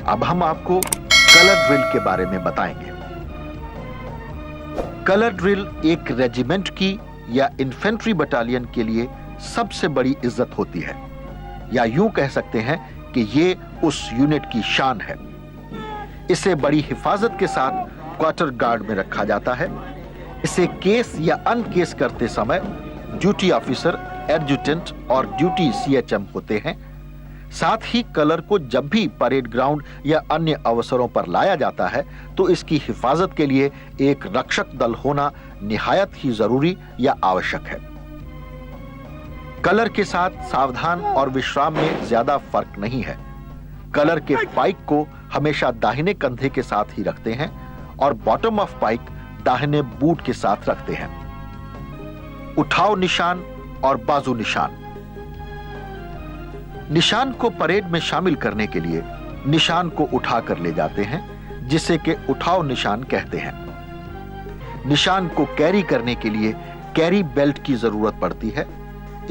अब हम आपको कलर ड्रिल के बारे में बताएंगे। कलर ड्रिल एक रेजिमेंट की या इन्फेंट्री बटालियन के लिए सबसे बड़ी इज्जत होती है, या यूं कह सकते हैं कि ये उस यूनिट की शान है। इसे बड़ी हिफाजत के साथ क्वार्टर गार्ड में रखा जाता है। इसे केस या अनकेस करते समय ड्यूटी ऑफिसर, एडजुटेंट और ड्यूटी सीएचएम होते हैं। साथ ही कलर को जब भी परेड ग्राउंड या अन्य अवसरों पर लाया जाता है तो इसकी हिफाजत के लिए एक रक्षक दल होना निहायत ही जरूरी या आवश्यक है। कलर के साथ सावधान और विश्राम में ज्यादा फर्क नहीं है। कलर के पाइक को हमेशा दाहिने कंधे के साथ ही रखते हैं और बॉटम ऑफ पाइक दाहिने बूट के साथ रखते हैं। उठाव निशान और बाजू निशान। निशान को परेड में शामिल करने के लिए निशान को उठा कर ले जाते हैं, जिसे के उठाव निशान कहते हैं। निशान को कैरी करने के लिए कैरी बेल्ट की जरूरत पड़ती है।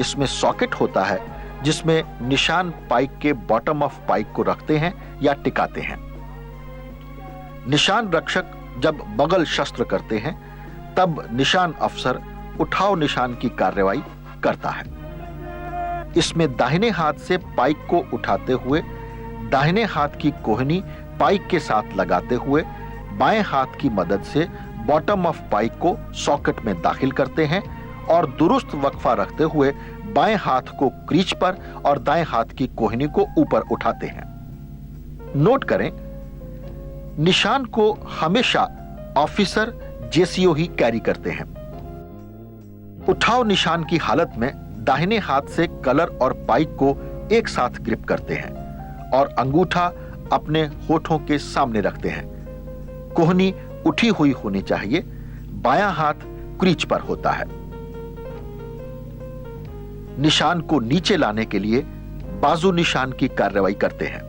इसमें सॉकेट होता है जिसमें निशान पाइक के बॉटम ऑफ पाइक को रखते हैं या टिकाते हैं। निशान रक्षक जब बगल शस्त्र करते हैं तब निशान अफसर उठाव निशान की कार्रवाई करता है। इसमें दाहिने हाथ से पाइक को उठाते हुए दाहिने हाथ की कोहनी पाइक के साथ लगाते हुए बाएं हाथ की मदद से बॉटम ऑफ पाइक को सॉकेट में दाखिल करते हैं और दुरुस्त वक्फा रखते हुए बाएं हाथ को क्रीच पर और दाएं हाथ की कोहनी को ऊपर उठाते हैं। नोट करें, निशान को हमेशा ऑफिसर जेसीओ ही कैरी करते हैं। उठाव निशान की हालत में दाहिने हाथ से कलर और पाइक को एक साथ ग्रिप करते हैं और अंगूठा अपने होठों के सामने रखते हैं। कोहनी उठी हुई होनी चाहिए। बायां हाथ क्रीच पर होता है। निशान को नीचे लाने के लिए बाजू निशान की कार्रवाई करते हैं।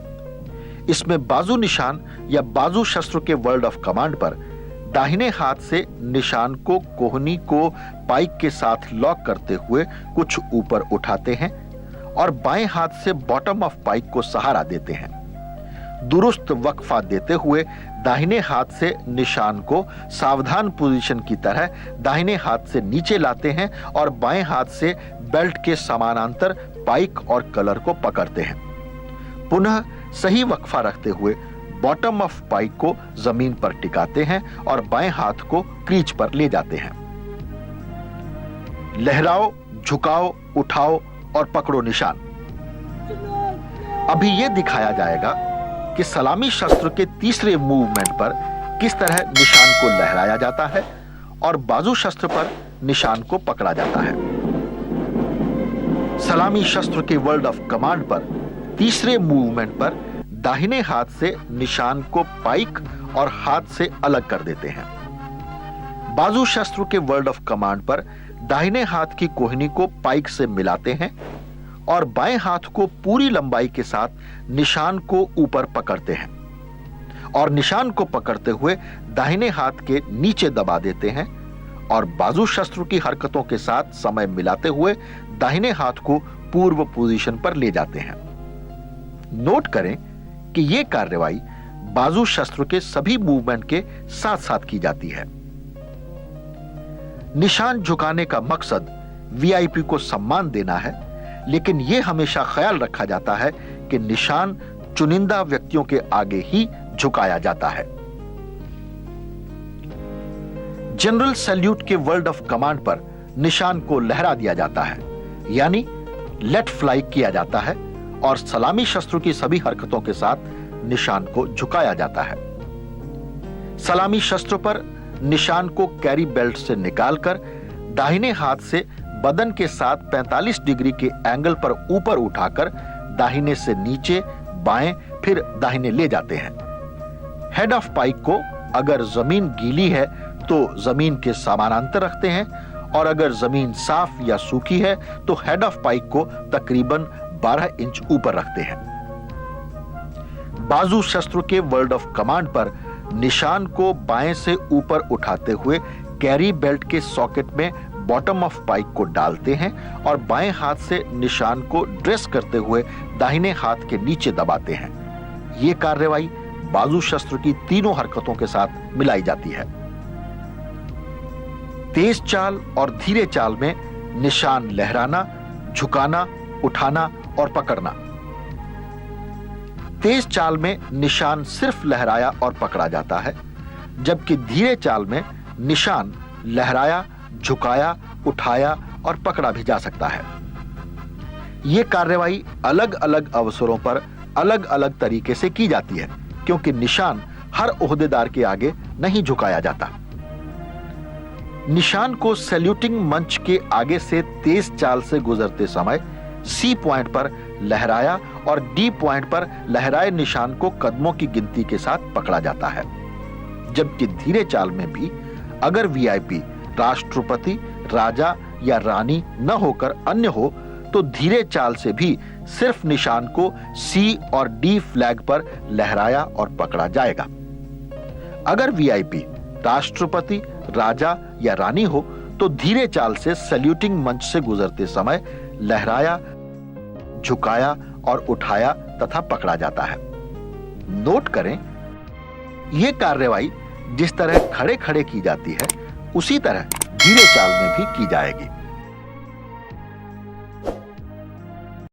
इसमें बाजू निशान या बाजू शस्त्र के वर्ड ऑफ कमांड पर दाहिने हाथ से निशान को कोहनी को पाइक के साथ लॉक करते हुए कुछ ऊपर उठाते हैं और बाएं हाथ से बॉटम ऑफ पाइक को सहारा देते हैं। दुरुस्त वक्फा देते हुए दाहिने हाथ से निशान को सावधान पोजीशन की तरह दाहिने हाथ से नीचे लाते हैं और बाएं हाथ से बेल्ट के समानांतर पाइक और कलर को पकड़ते हैं। पुनः सही वक्फा रखते हुए बॉटम ऑफ पाइक को जमीन पर टिकाते हैं और बाएं हाथ को क्रीच पर ले जाते हैं। लहराओ, झुकाओ, उठाओ और पकड़ो निशान। अभी यह दिखाया जाएगा कि सलामी शस्त्र के तीसरे मूवमेंट पर किस तरह निशान को लहराया जाता है और बाजू शस्त्र पर निशान को पकड़ा जाता है। सलामी शस्त्र के वर्ड ऑफ कमांड पर तीसरे मूवमेंट पर दाहिने हाथ से निशान को पाइक और हाथ से अलग कर देते हैं। बाजू शस्त्र के वर्ड ऑफ कमांड पर दाहिने हाथ की कोहनी को पाइक से मिलाते हैं और बाएं हाथ को पूरी लंबाई के साथ निशान को ऊपर पकड़ते हैं और निशान को पकड़ते हुए दाहिने हाथ के नीचे दबा देते हैं और बाजू शस्त्र की हरकतों के साथ समय मिलाते हुए दाहिने हाथ को पूर्व पोजीशन पर ले जाते हैं। नोट करें कि यह कार्रवाई बाजू शस्त्र के सभी मूवमेंट के साथ साथ की जाती है। निशान झुकाने का मकसद वीआईपी को सम्मान देना है, लेकिन यह हमेशा ख्याल रखा जाता है कि निशान चुनिंदा व्यक्तियों के आगे ही झुकाया जाता है। जनरल सैल्यूट के वर्ड ऑफ कमांड पर निशान को लहरा दिया जाता है, यानी लेट फ्लाई किया जाता है और सलामी शस्त्र की सभी हरकतों के साथ निशान को झुकाया जाता है। सलामी शस्त्र पर निशान को कैरी बेल्ट से निकालकर दाहिने हाथ से बदन के साथ 45 डिग्री के एंगल पर ऊपर उठाकर दाहिने से नीचे, बाएं, फिर दाहिने ले जाते हैं। हेड ऑफ पाइक को अगर जमीन गीली है तो जमीन के समानांतर रखते हैं और अगर जमीन साफ या सूखी है तो हेड ऑफ पाइक को तकरीबन 12 इंच ऊपर रखते हैं। बाजू शस्त्र के वर्ड ऑफ कमांड पर निशान को बाएं से ऊपर उठाते हुए कैरी बेल्ट के सॉकेट में बॉटम ऑफ पाइक को डालते हैं और बाएं हाथ से निशान को ड्रेस करते हुए दाहिने हाथ के नीचे दबाते हैं। ये कार्रवाई बाजू शस्त्र की तीनों हरकतों के साथ मिलाई जाती है। तेज चाल और धीरे चाल में निशान लहराना, झुकाना, उठाना और पकड़ना। तेज चाल में निशान सिर्फ लहराया और पकड़ा जाता है, जबकि धीरे चाल में निशान लहराया, झुकाया, उठाया और पकड़ा भी जा सकता है। यह कार्रवाई अलग अलग अवसरों पर अलग अलग तरीके से की जाती है, क्योंकि निशान हर ओहदेदार के आगे नहीं झुकाया जाता। निशान को सैल्यूटिंग मंच के आगे से तेज चाल से गुजरते समय सी पॉइंट पर लहराया और डी पॉइंट पर लहराए निशान को कदमों की गिनती के साथ पकड़ा जाता है। जबकि धीरे चाल में भी अगर वीआईपी राष्ट्रपति, राजा या रानी न होकर अन्य हो तो धीरे चाल से भी सिर्फ निशान को सी और डी फ्लैग पर लहराया और पकड़ा जाएगा। अगर वीआईपी राष्ट्रपति, राजा या रानी हो तो धीरे चाल से सैल्यूटिंग मंच से गुजरते समय लहराया, झुकाया और उठाया तथा पकड़ा जाता है। नोट करें, यह कार्रवाई जिस तरह खड़े खड़े की जाती है उसी तरह धीरे चाल में भी की जाएगी।